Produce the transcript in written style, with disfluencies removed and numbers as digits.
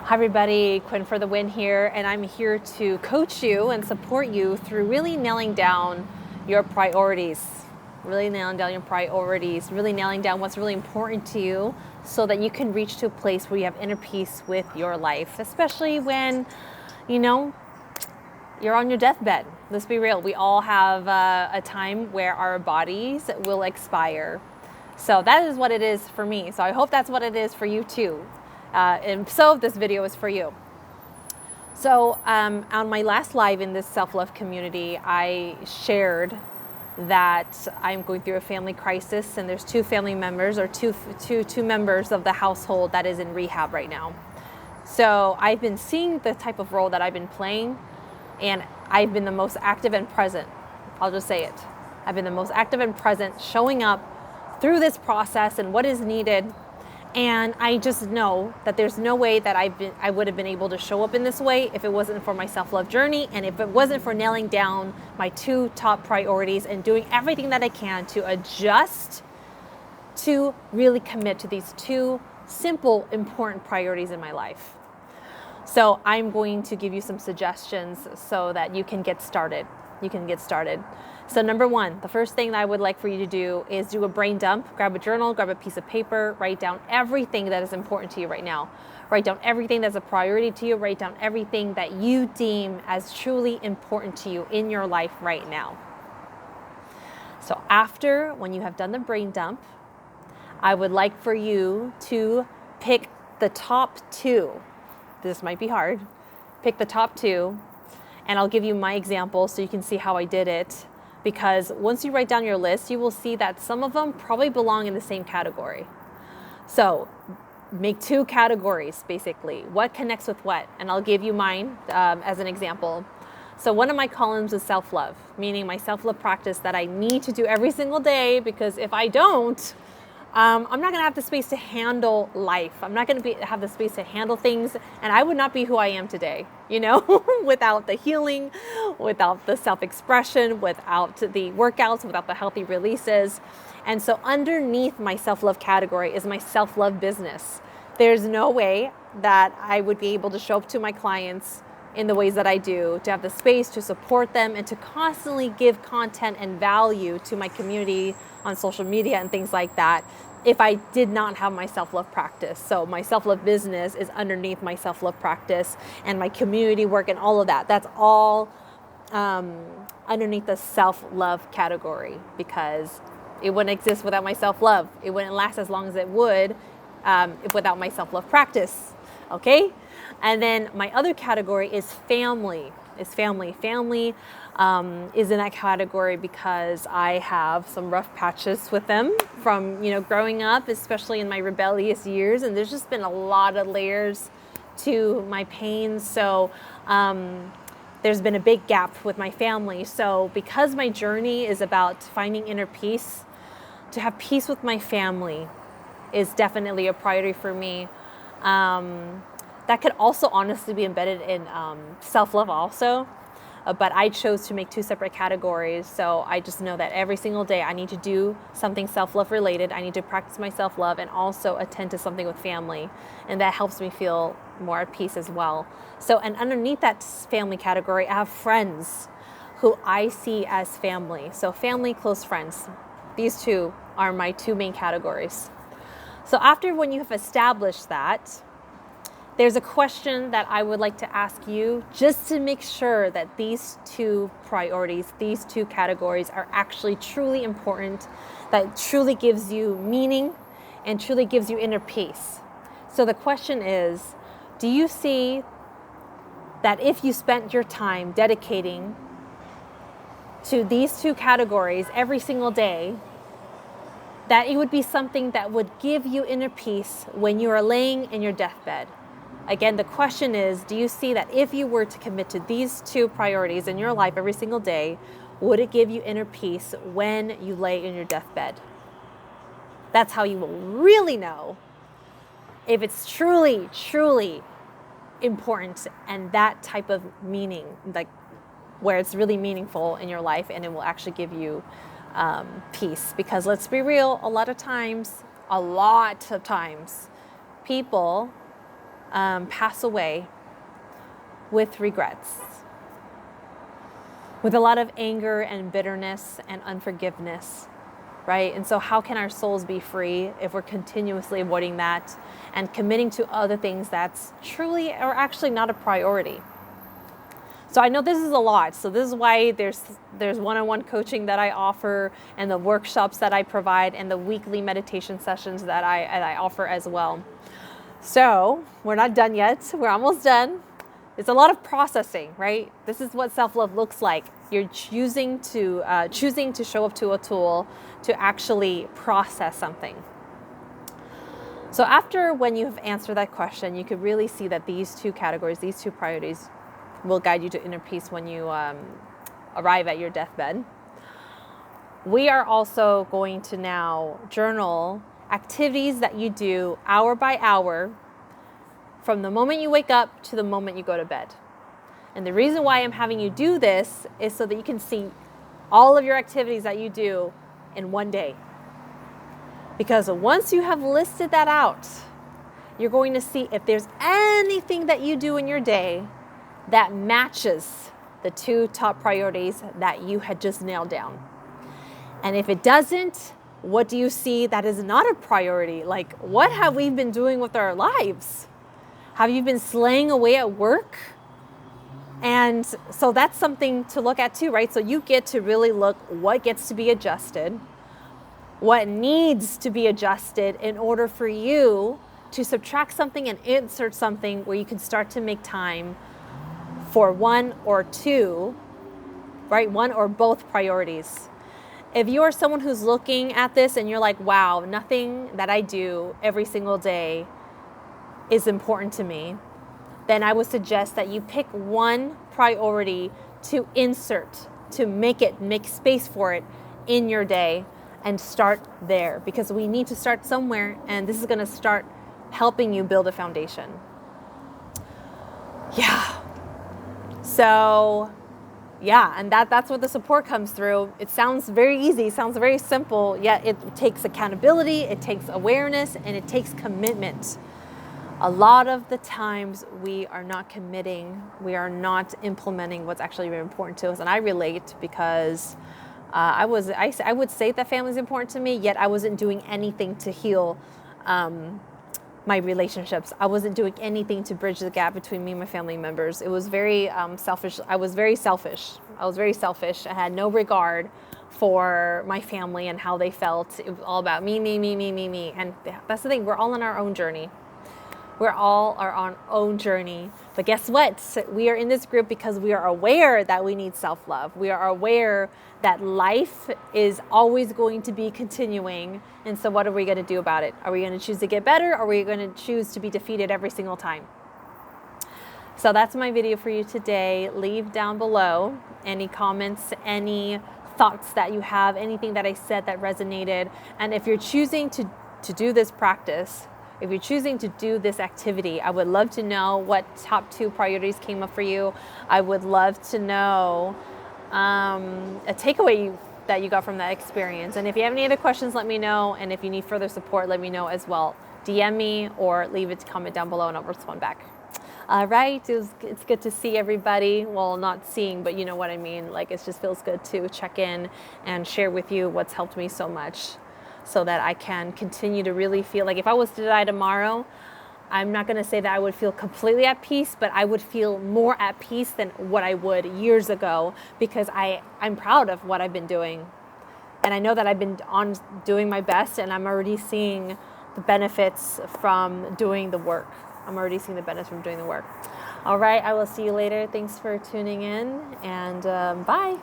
Hi everybody, Quynhforthewin here, and I'm here to coach you and support you through really nailing down your priorities. Really nailing down your priorities, really nailing down what's really important to you so that you can reach to a place where you have inner peace with your life, especially when, you're on your deathbed. Let's be real, we all have a time where our bodies will expire. So that is what it is for me. So I hope that's what it is for you too. And so this video is for you. So on my last live in this self-love community, I shared that I'm going through a family crisis, and there's two family members or two members of the household that is in rehab right now. So I've been seeing the type of role that I've been playing, and I've been the most active and present. I'll just say it. I've been the most active and present, showing up through this process and what is needed. And I just know that there's no way that I would have been able to show up in this way if it wasn't for my self-love journey, and if it wasn't for nailing down my two top priorities and doing everything that I can to adjust to really commit to these two simple, important priorities in my life. So I'm going to give you some suggestions so that you can get started. So number one, the first thing that I would like for you to do is do a brain dump. Grab a journal, grab a piece of paper, write down everything that is important to you right now. Write down everything that's a priority to you. Write down everything that you deem as truly important to you in your life right now. So when you have done the brain dump, I would like for you to pick the top two. This might be hard. Pick the top two, and I'll give you my example so you can see how I did it. Because once you write down your list, you will see that some of them probably belong in the same category. So make two categories, basically. What connects with what? And I'll give you mine as an example. So one of my columns is self-love, meaning my self-love practice that I need to do every single day, because if I don't, I'm not going to have the space to handle life. I'm not going to have the space to handle things, and I would not be who I am today, without the healing, without the self-expression, without the workouts, without the healthy releases. And so underneath my self-love category is my self-love business. There's no way that I would be able to show up to my clients in the ways that I do, to have the space to support them and to constantly give content and value to my community on social media and things like that, if I did not have my self-love practice. So my self-love business is underneath my self-love practice, and my community work and all of that. That's all underneath the self-love category, because it wouldn't exist without my self-love. It wouldn't last as long as it would without my self-love practice. Okay? And then my other category is family. Family is in that category because I have some rough patches with them from growing up, especially in my rebellious years, and there's just been a lot of layers to my pain. So there's been a big gap with my family. So because my journey is about finding inner peace, to have peace with my family is definitely a priority for me. That could also honestly be embedded in self-love also, but I chose to make two separate categories. So I just know that every single day I need to do something self-love related. I need to practice my self-love and also attend to something with family, and that helps me feel more at peace as well. So, and underneath that family category, I have friends who I see as family. So family, close friends. These two are my two main categories. So when you have established that, there's a question that I would like to ask you, just to make sure that these two priorities, these two categories are actually truly important, that truly gives you meaning and truly gives you inner peace. So the question is, do you see that if you spent your time dedicating to these two categories every single day, that it would be something that would give you inner peace when you are laying in your deathbed? Again, the question is, do you see that if you were to commit to these two priorities in your life every single day, would it give you inner peace when you lay in your deathbed? That's how you will really know if it's truly, truly important and that type of meaning, like where it's really meaningful in your life and it will actually give you peace. Because let's be real, a lot of times, people pass away with regrets, with a lot of anger and bitterness and unforgiveness, right? And so how can our souls be free if we're continuously avoiding that and committing to other things that's truly or actually not a priority? So I know this is a lot. So this is why there's one-on-one coaching that I offer, and the workshops that I provide, and the weekly meditation sessions that I offer as well. So we're not done yet. We're almost done. It's a lot of processing, right? This is what self-love looks like. You're choosing to show up to a tool to actually process something. So after, when you have answered that question, you could really see that these two categories, these two priorities, will guide you to inner peace when you arrive at your deathbed. We are also going to now journal activities that you do hour by hour from the moment you wake up to the moment you go to bed. And the reason why I'm having you do this is so that you can see all of your activities that you do in one day. Because once you have listed that out, you're going to see if there's anything that you do in your day that matches the two top priorities that you had just nailed down. And if it doesn't, what do you see that is not a priority? Like, what have we been doing with our lives? Have you been slaying away at work? And so that's something to look at too, right? So you get to really look what gets to be adjusted, what needs to be adjusted in order for you to subtract something and insert something where you can start to make time for one or two, right? One or both priorities. If you are someone who's looking at this and you're like, wow, nothing that I do every single day is important to me, then I would suggest that you pick one priority to insert, to make space for it in your day, and start there, because we need to start somewhere, and this is going to start helping you build a foundation. Yeah. So, yeah, and that's where the support comes through. It sounds very easy, sounds very simple, yet it takes accountability, it takes awareness, and it takes commitment. A lot of the times we are not committing, we are not implementing what's actually very important to us. And I relate because I would say that family is important to me, yet I wasn't doing anything to heal my relationships. I wasn't doing anything to bridge the gap between me and my family members. It was very selfish. I was very selfish. I had no regard for my family and how they felt. It was all about me. And that's the thing. We're all on our own journey. We're all on our own journey. But guess what? We are in this group because we are aware that we need self-love. We are aware that life is always going to be continuing. And so what are we going to do about it? Are we going to choose to get better, or are we going to choose to be defeated every single time? So that's my video for you today. Leave down below any comments, any thoughts that you have, anything that I said that resonated. And if you're choosing to do this practice, if you're choosing to do this activity, I would love to know what top 2 priorities came up for you. I would love to know a takeaway that you got from that experience. And if you have any other questions, let me know. And if you need further support, let me know as well. DM me or leave a comment down below and I'll respond back. All right, it's good to see everybody. Well, not seeing, but you know what I mean. Like, it just feels good to check in and share with you what's helped me so much, so that I can continue to really feel like if I was to die tomorrow, I'm not going to say that I would feel completely at peace, but I would feel more at peace than what I would years ago, because I'm proud of what I've been doing. And I know that I've been doing my best, and I'm already seeing the benefits from doing the work. All right, I will see you later. Thanks for tuning in, and bye.